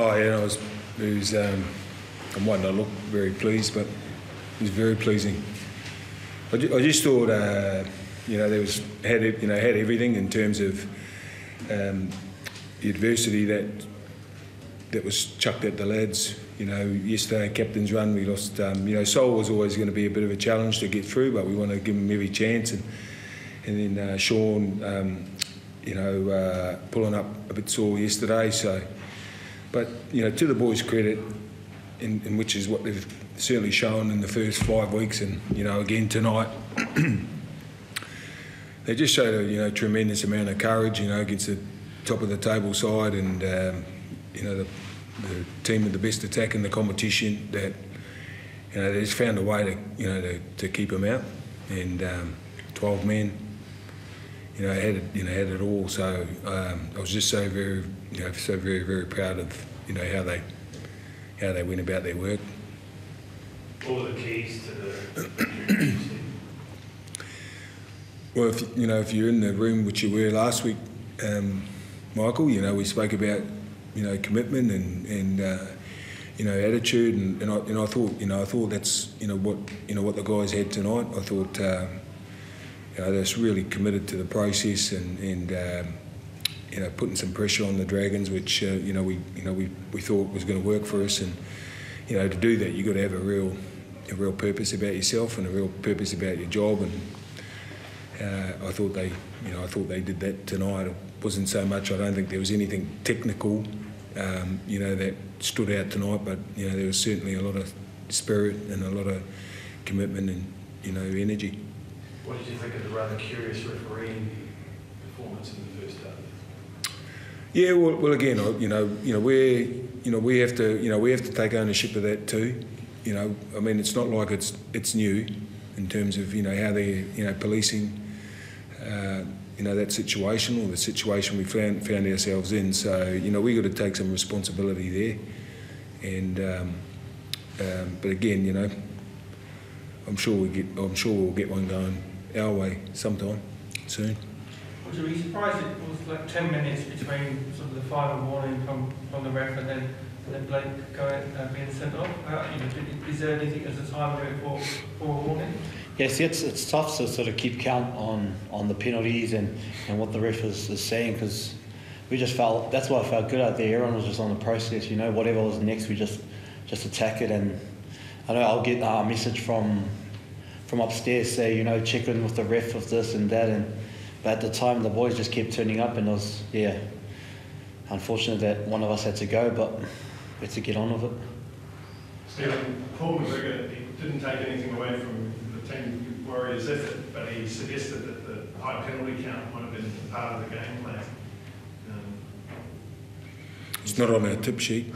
Oh yeah, it was I might not look very pleased, but it was very pleasing. I just thought, had everything in terms of the adversity that was chucked at the lads. Yesterday, captain's run, we lost. Sol was always going to be a bit of a challenge to get through, but we want to give him every chance. And then Sean, pulling up a bit sore yesterday. So, but to the boys' credit, in which is what they've certainly shown in the first 5 weeks, and again tonight, they just showed a tremendous amount of courage, against the top of the table side, and the team with the best attack in the competition. That they just found a way to keep them out, and 12 men, had it all. So I was just so very very proud of how they went about their work. What were the keys to the Well, if you're in the room, which you were last week, Michael, we spoke about commitment and attitude, and I thought that's what the guys had tonight. I thought they're really committed to the process and putting some pressure on the Dragons, which we thought was going to work for us. And to do that, you've got to have a real purpose about yourself and a real purpose about your job. And I thought they did that tonight. It wasn't so much. I don't think there was anything technical, that stood out tonight. But there was certainly a lot of spirit and a lot of commitment and energy. What did you think of the rather curious refereeing performance in the first half? Yeah, well, again, we have to take ownership of that too. I mean, it's not like it's new in terms of how they're policing that situation, or the situation we found ourselves in. So we got to take some responsibility there. And but again, I'm sure we'll get one going our way sometime soon. Would you be surprised it was like 10 minutes between sort of the final warning from the ref and then Blake being sent off? Is there anything as a time limit for a warning? Yes, it's tough to sort of keep count on the penalties and what the ref is saying, because we just felt, that's why I felt good out there. Everyone was just on the process, whatever was next, we just attack it. And I know I'll get a message from upstairs say, check in with the ref of this and that, but at the time the boys just kept turning up, and it was unfortunate that one of us had to go, but we had to get on with it. Stephen, Paul McGregor, he didn't take anything away from the Team Warriors' effort, but he suggested that the high penalty count might have been part of the game plan. It's not on our tip sheet.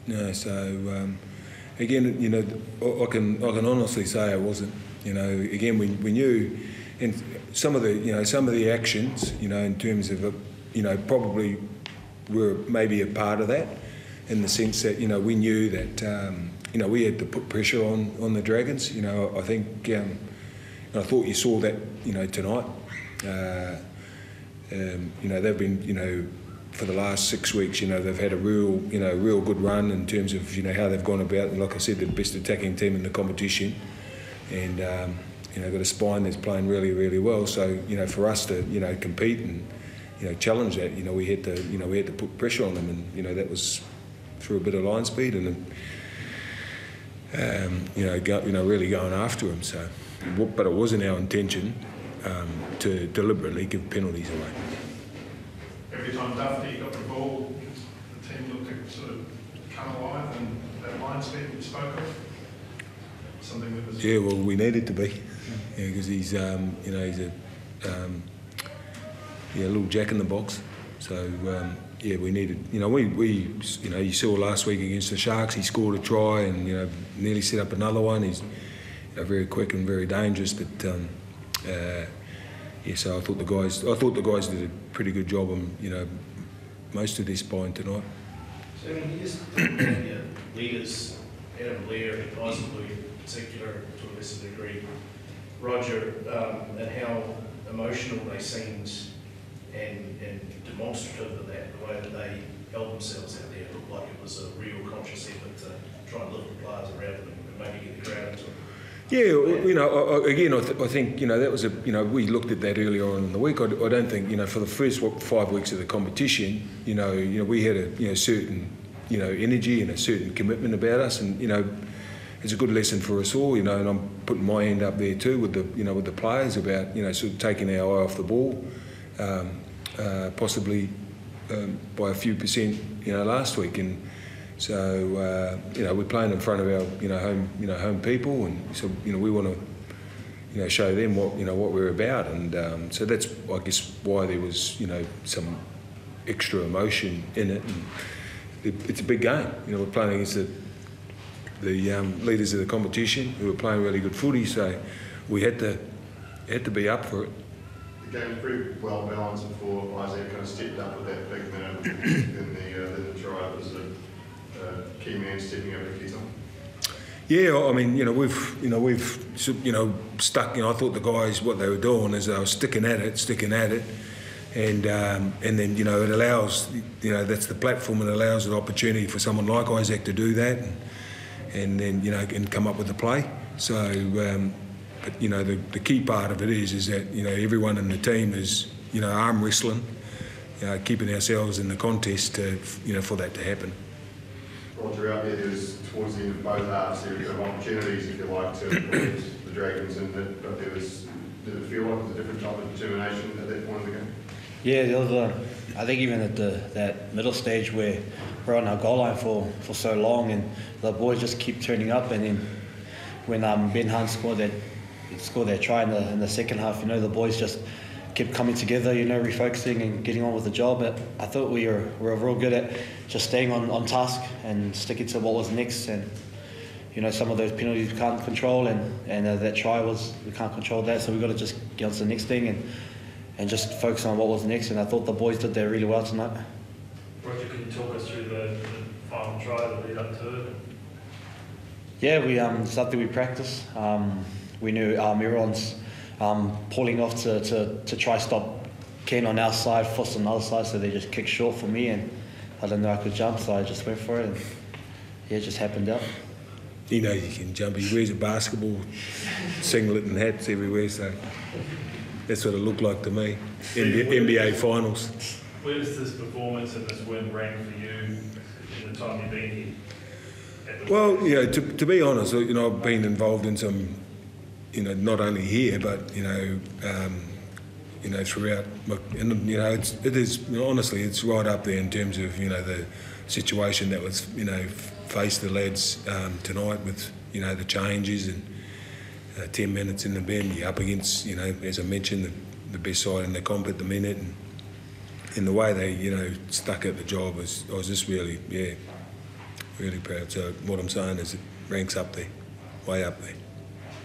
No, so again, I can honestly say it wasn't. Again, we knew, and some of the actions, in terms of probably were maybe a part of that, in the sense that we knew that we had to put pressure on the Dragons. I think I thought you saw that tonight. They've been for the last 6 weeks, they've had a real good run in terms of how they've gone about, and like I said, they're the best attacking team in the competition, and got a spine that's playing really, really well. So for us to compete and challenge that, we had to put pressure on them, and that was through a bit of line speed, and really going after them. So, but it wasn't our intention to deliberately give penalties away. Every time Duffy got the ball, the team looked to sort of come alive, and that line speed you spoke of, something that was... Yeah, well, we needed to be, because he's a little jack in the box. So we needed. You saw last week against the Sharks, he scored a try and nearly set up another one. He's very quick and very dangerous, but. So I thought the guys did a pretty good job on most of their spine tonight. So can you just your leaders, Adam Blair, advisably in particular to a lesser degree, Roger, and how emotional they seemed and demonstrative of that, the way that they held themselves out there. It looked like it was a real conscious effort to try and lift the players around them and maybe get the crowd into it. Yeah, you know, again, I think, you know, that was we looked at that earlier on in the week. I don't think, you know, for the first 5 weeks of the competition, you know, we had a certain, you know, energy and a certain commitment about us, and, you know, it's a good lesson for us all, you know, and I'm putting my hand up there too with the players about, you know, sort of taking our eye off the ball, possibly by a few percent, you know, last week. And so, you know, we're playing in front of our, home people, and so, you know, we want to, you know, show them what we're about, and so that's, I guess, why there was, you know, some extra emotion in it. And it's a big game, you know, we're playing against the leaders of the competition who were playing really good footy, so we had to be up for it. The game was pretty well balanced before Isaac kind of stepped up with that big minute in the try. It was a key man stepping up a key time. Yeah, I mean, you know, we've stuck. You know, I thought the guys, what they were doing is they were sticking at it, and then, you know, it allows, you know, that's the platform. It allows an opportunity for someone like Isaac to do that, and then, you know, and come up with the play. So, but, you know, the key part of it is that, you know, everyone in the team is, you know, arm wrestling, keeping ourselves in the contest to, you know, for that to happen. Roger, out there was, towards the end of both halves, there were opportunities, if you like, to lead the Dragons, and but did it feel like it was a different type of determination at that point of the game? Yeah, there was I think even at that middle stage where we're on our goal line for so long, and the boys just keep turning up, and then when Ben Hunt scored that try in the second half, you know, the boys just kept coming together, you know, refocusing and getting on with the job. But I thought we were real good at just staying on task and sticking to what was next. And, you know, some of those penalties we can't control, and that try we can't control that, so we've got to just get on to the next thing and just focus on what was next. And I thought the boys did that really well tonight. Roger, can you talk us through the final try, the lead up to it? Yeah, it's something we practice. We knew everyone's pulling off to try stop Ken on our side, Foss on the other side, so they just kicked short for me, and I didn't know I could jump, so I just went for it, and yeah, it just happened out. You know you can jump. He wears a basketball singlet and hats everywhere, so that's what it looked like to me. NBA finals. Where does this performance and this win rank for you in the time you've been here? Well, you know, to be honest, you know, I've been involved in some, you know, not only here, but, you know, throughout. And, you know, it is, you know, honestly, it's right up there in terms of, you know, the situation that was, you know, faced the lads tonight with, you know, the changes and 10 minutes in the bin. You're up against, you know, as I mentioned, the best side in the comp at the minute, and the way they, you know, stuck at the job I was just really, yeah, really proud. So what I'm saying is it ranks up there, way up there.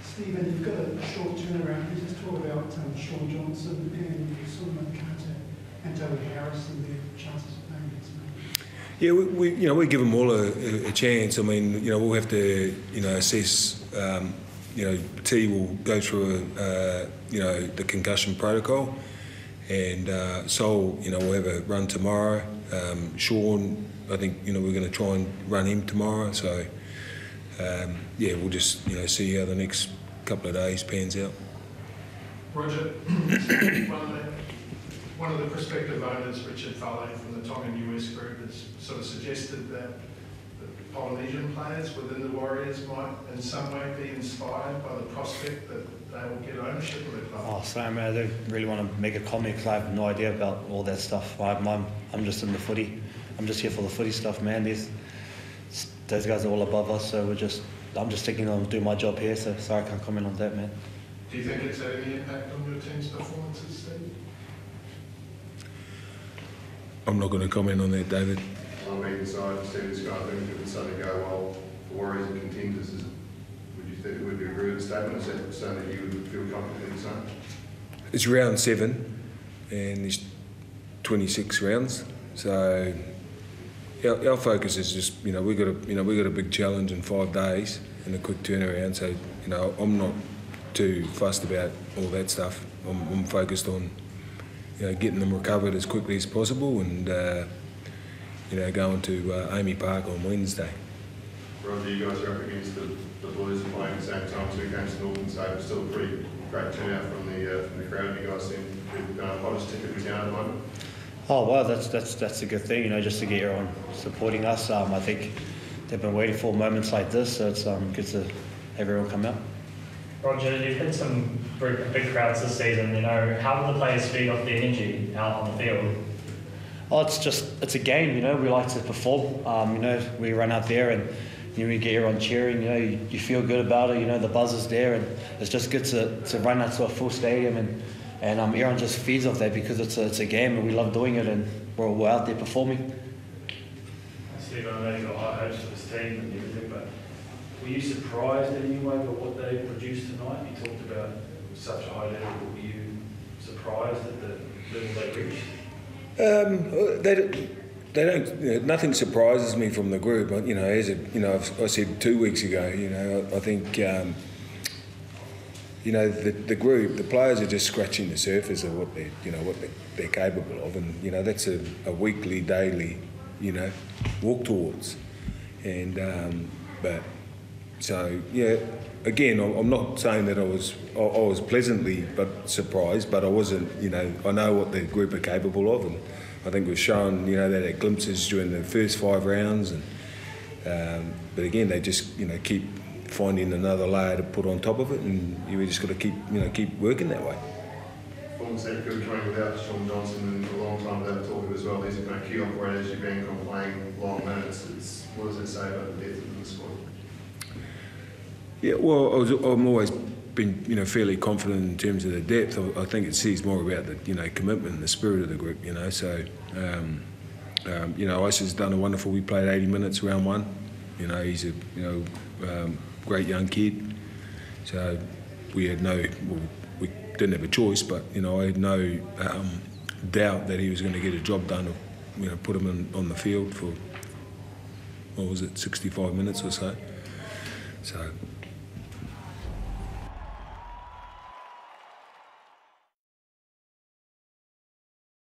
Stephen, you've got a short turnaround. Can you just talk about Sean Johnson and Solomon Carter and Toby Harris and their chances of playing against me? Yeah, we give them all a chance. I mean, you know, we'll have to, you know, assess. You know, T will go through you know, the concussion protocol, and Sol, you know, we'll have a run tomorrow. Sean, I think, you know, we're going to try and run him tomorrow. So yeah, we'll just, you know, see how the next couple of days pans out. Roger, one of the prospective owners, Richard Farley from the Tongan US group, has sort of suggested that the Polynesian players within the Warriors might in some way be inspired by the prospect that they will get ownership of the club. Oh, sorry, man, I don't really want to make a comment because I have no idea about all that stuff. I'm just in the footy. I'm just here for the footy stuff, man. Those guys are all above us, so I'm just thinking I'll do my job here, so sorry I can't comment on that, man. Do you think it's had any impact on your team's performances, Steve? I'm not going to comment on that, David. On the inside, Steve, this guy, I think if it's something to go well, the Warriors and contenders, would you agree with the statement? Is that something that you would feel comfortable saying? It's round 7, and there's 26 rounds, so our focus is just, you know, we got a big challenge in 5 days and a quick turnaround. So, you know, I'm not too fussed about all that stuff. I'm focused on, you know, getting them recovered as quickly as possible, and going to Amy Park on Wednesday. Roger, you guys are up against the Blues playing at the same time, 2 games to Northern State, but still a pretty great turnout from the crowd. You guys seem to be the hottest ticket in town at the moment. Oh well, that's a good thing, just to get everyone supporting us. I think they've been waiting for moments like this, so it's good to have everyone come out. Roger, you've had some big crowds this season. How do the players feed off the energy out on the field? Oh, it's a game. We like to perform. We run out there and we get everyone cheering. You feel good about it. The buzz is there, and it's just good to run out to a full stadium and everyone just feeds off that because it's a game and we love doing it, and we're out there performing. Stephen, I know you've got high hopes for this team and everything, but were you surprised in any way by what they produced tonight? You talked about such a high level, but were you surprised at the level they reached? They don't. Nothing surprises me from the group. I said 2 weeks ago. I think the group, the players are just scratching the surface of what they're capable of, and that's a weekly, daily, walk towards. And again, I'm not saying that I was pleasantly but surprised, but I wasn't. I know what the group are capable of, and I think we've shown they had glimpses during the first 5 rounds, and but again they just keep finding another layer to put on top of it, and we just got to keep working that way. Former secretary training without Sean Johnson and a long time without talking as well. These are key operators. You've been playing long minutes. What does it say about the depth of the squad? Yeah, well, I'm always been fairly confident in terms of the depth. I think it says more about the commitment and the spirit of the group. So Isa's done a wonderful. We played 80 minutes round 1. He's a great young kid. So we had we didn't have a choice, but I had no doubt that he was going to get a job done. Put him on the field for 65 minutes or so. So.